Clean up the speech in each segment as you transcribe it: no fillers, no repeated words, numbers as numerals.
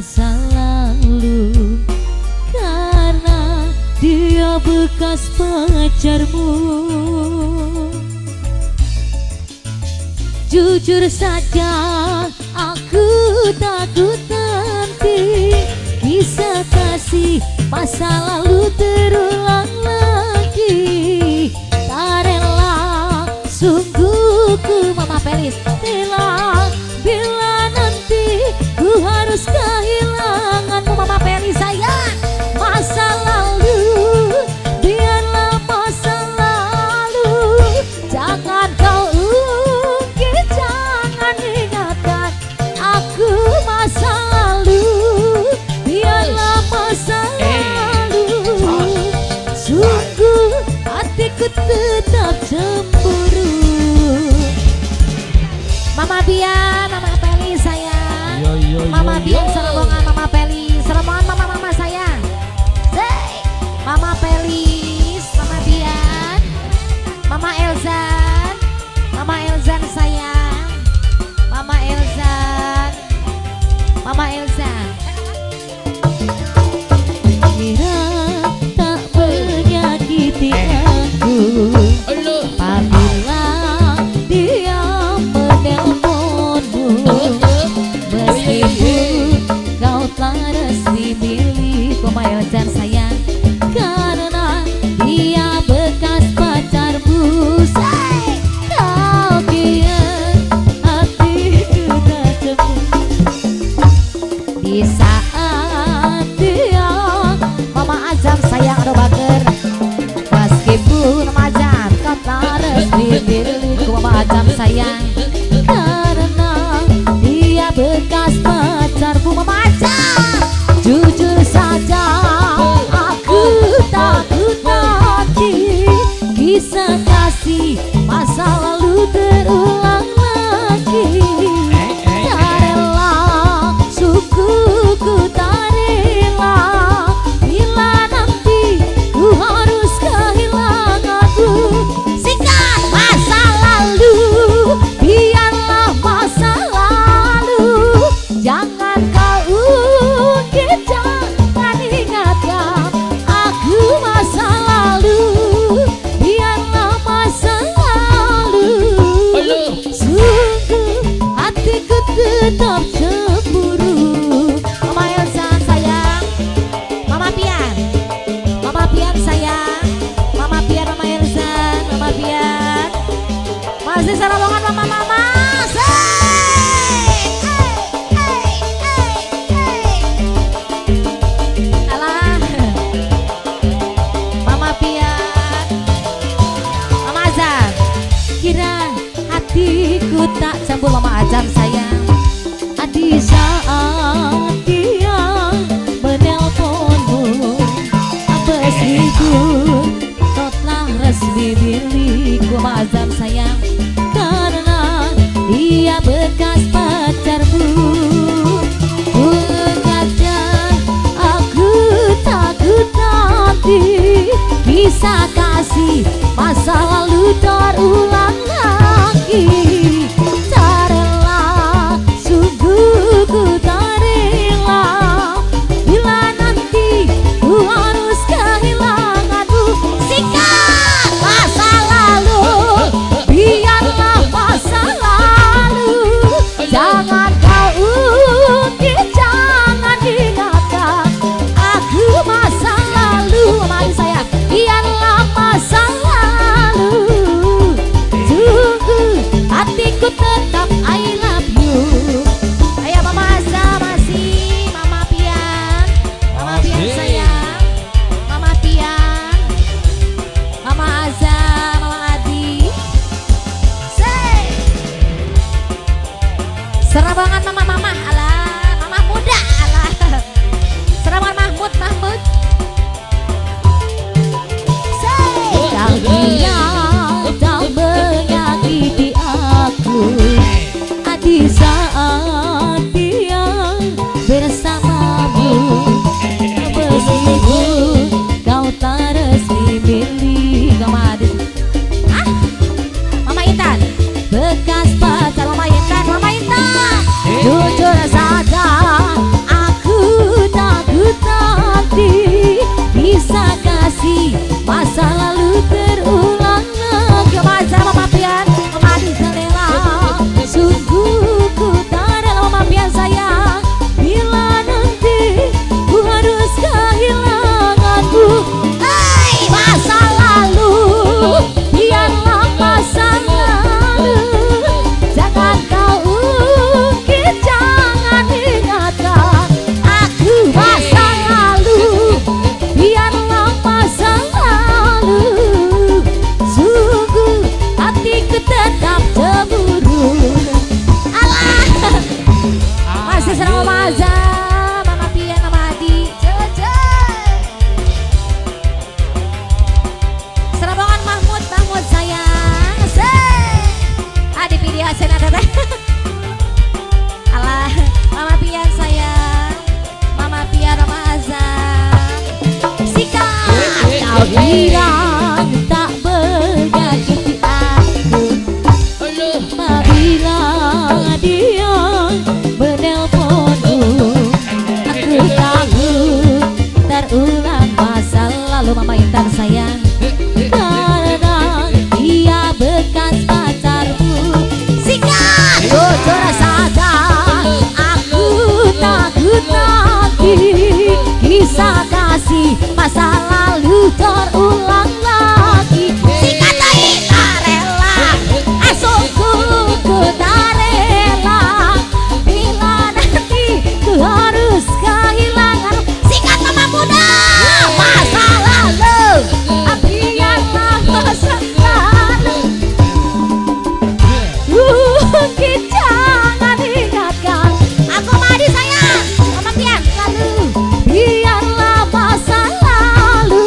masa lalu, karena dia bekas pacarmu. Jujur saja aku takut nanti kisah kasih masa lalu terulang lagi. Tak rela sungguh ku Mama Pelis rela bila nanti ku harus kehilanganmu Mama Pelis sayang. Masa lalu biarlah masa lalu, jangan kau ungkit, jangan ingatkan aku masa lalu. Biarlah masa lalu, sungguh hatiku tetap cemburu. Mama Bian, Mama Peli sayang. Mama Bian serombongan Mama Peli, serombongan mama-mama sayang. Mama Pelis, Mama Bian, Mama Elzan, Mama Elzan sayang, Mama Elzan, Mama Elzan. Kira tak menyakiti aku apabila dia menelponmu, meskipun kau telah resmi milikku Mama Elzan sayang, karena dia bekas pacarmu. Kau biar hatiku tak cemburu di saat dia Mama Azam sayang aduh bager, meskipun Mama Azam kau telah resmi milikku Mama Azam sayang, karena dia bekas pacarmu Mama Azam. Jujur saja aku takut nanti kisah kasih masa lalu terulang lagi. Tak rela sukuku, tak rela bila nanti ku harus kehilanganmu. Singkat masa lalu, biarlah masa lalu, jangan kau ungkit, jangan ingatkan aku masa lalu. Biarlah masa lalu, sungguh hatiku tetap cemburu. Mama Elsa sayang, Mama Pian, Mama Pian sayang, Mama Pian, Mama Elsa, Mama Pian, masih serombongan mama-mama. Alah, Mama Pian, Mama Azam, kira hatiku tak campur Mama Azam sayang. Di saat dia menelponmu, meskipun kau telah resmi milikku Mama Azam sayang, karena dia bekas pacarmu. Ingatkan aku takut nanti kisah kasih masa lalu terulang lagi. Tak rela sungguh ku tak rela bila nanti ku harus kehilanganmu. Singkat masa lalu, biarlah masa lalu, jangan kau ungkit, jangan ingatkan aku masa lalu. Mari saya, biarlah masa lalu, sungguh hatiku tetap I love you. Ayo Mama Azam masih, Mama Pian, Mama Pian sayang, Mama Pian, Mama Azam, Mama Adi. Serombongan mama-mama, alah, mama muda, alah. Serombongan Mahmud. Kau diam tak menyakiti aku di saat dia bersamamu, meskipun kau tak resmi milik Mama Adi. Mama Intan, bekas pacar Mama Intan, Mama Intan. Jujur saja aku bersama Mama Aza, Mama Pian, Mama Adi. Serabongan Mahmud sayang. Adi Pidi Hasen ada teh. Alah, Mama Pian sayang, Mama Pian, Mama Aza. Sika, kau bilang tak menyakiti aku. Apabila dia menelponku, aku takut terulang masa lalu. Mama Intan sayang, karena dia bekas pacarmu. Sikat jujur saja, aku takut nanti kisah kasih masa lalu terulang lagi. Sikat tak rela, asungku ku tak rela, bila nanti ku harus kehilangan. Sikat mama muda, masa lalu biarlah masa lalu. Mungkin jangan ingatkan aku Madi sayang, Mama Pian lalu. Biarlah masa lalu,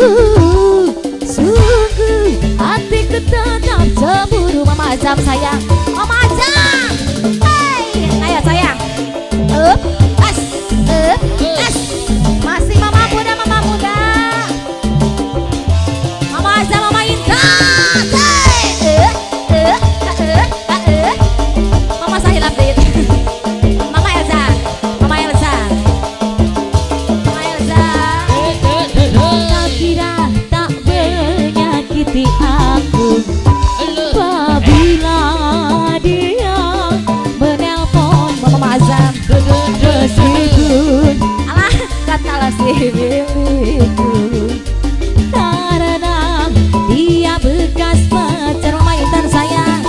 sungguh hatiku tetap cemburu. Mama Azam sayang, Mama Azam, hey, ayo sayang, as, masih Mama muda, Mama muda, Mama Azam, Mama Intan, Mama Sahil update, Mama Elza, Mama Elza, Mama Elza. Tak kira tak menyakiti aku apabila dia menelpon. Mama Azam, meskipun alah katalah si milikku, karena dia bekas pacar. Mama Intan sayang,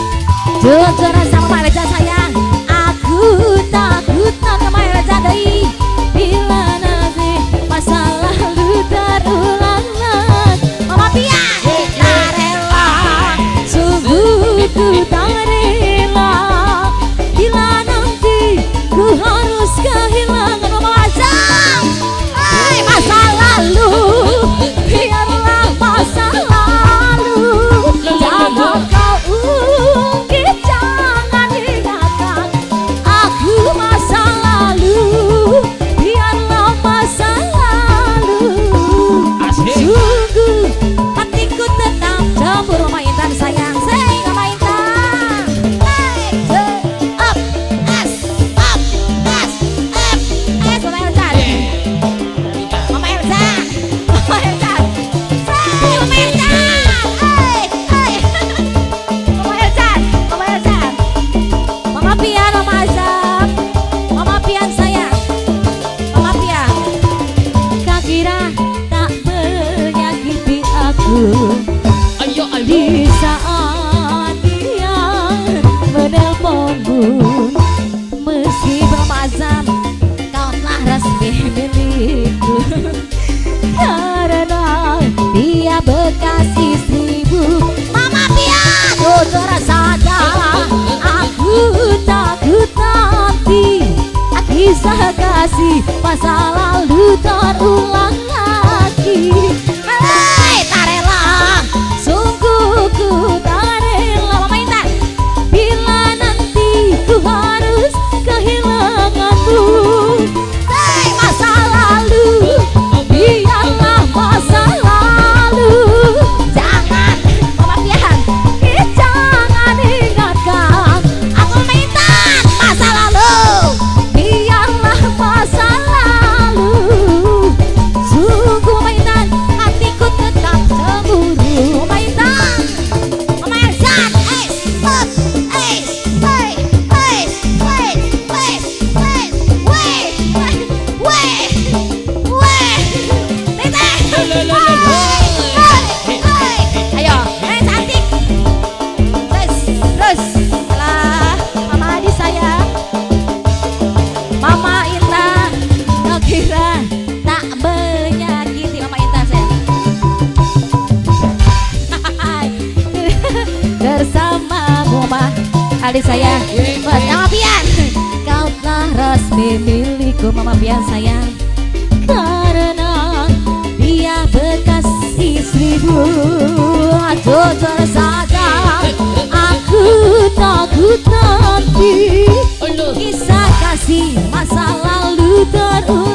jujur sama Mama Elza sayang, aku takut Mama Elza dei, bila nanti masa lalu terulang lagi. Mama Pian tak rela, sungguh ku tak rela, bila nanti ku harus kehilangan. Mama Azam, hai masa lalu, biarlah masa lalu. Jangan kau ungkit, jangan ingatkan aku masa lalu, biarlah masa lalu. Sungguh hatiku tetap cemburu. Mama Intan sayang, say Mama Intan, hey, up, as, Mama Elza, Mama Elza, Mama Elza, say Mama Elza, hey, Mama Elza, Mama Elza, Mama Pian, Mama Azam, Mama Pian sayang, Mama Pian. Kau kira tak menyakiti aku di saat dia menelponmu, meski Mama Azam kau telah resmi milikku, karena dia bekas istrimu. Mama Pian, jujur saja, aku takut nanti kisah kasih masa lalu terulang lagi. Hei, tak rela, sungguh ku tak rela. Mama Intan, bila nanti ku harus kehilanganmu. Hei, masa lalu, biarlah masa lalu. Jangan, Mama Pian, jangan ingatkan aku Mama Intan, masa lalu, biarlah masa lalu. Sungguh Mama Intan, hatiku tetap cemburu. Mama Intan, Mama Elza, ayo, cantik. Terus, lah Mama Adi sayang, Mama Intan, kau kira tak menyakiti. Mama Intan sayang, bersamamu Mama Adi sayang, Mama Pian, kau telah resmi milik. untukku Mama Pian sayang, karena dia bekas istrimu. Jujur saja aku takut nanti kisah kasih masa lalu terulang.